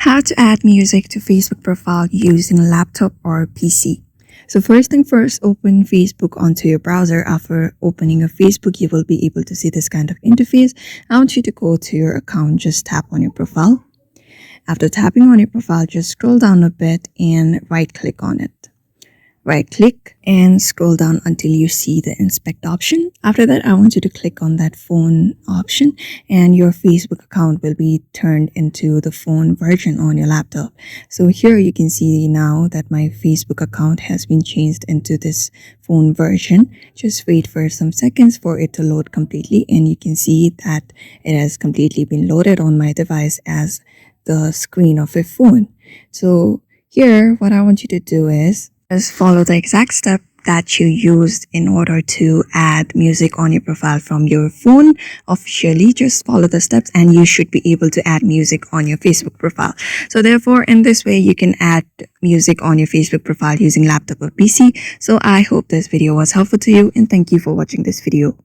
How to add music to Facebook profile using laptop or PC. So first thing first, open Facebook onto your browser. After opening your Facebook, you will be able to see this kind of interface. I want you to go to your account, just tap on your profile. After tapping on your profile, just scroll down a bit and right click on it. Right click and scroll down until you see the inspect option. After that, I want you to click on that phone option and your Facebook account will be turned into the phone version on your laptop. So here you can see now that my Facebook account has been changed into this phone version. Just wait for some seconds for it to load completely and you can see that it has completely been loaded on my device as the screen of a phone. So here, what I want you to do is just follow the exact step that you used in order to add music on your profile from your phone officially. Just follow the steps and you should be able to add music on your Facebook profile. So therefore, in this way, you can add music on your Facebook profile using laptop or PC. So I hope this video was helpful to you and thank you for watching this video.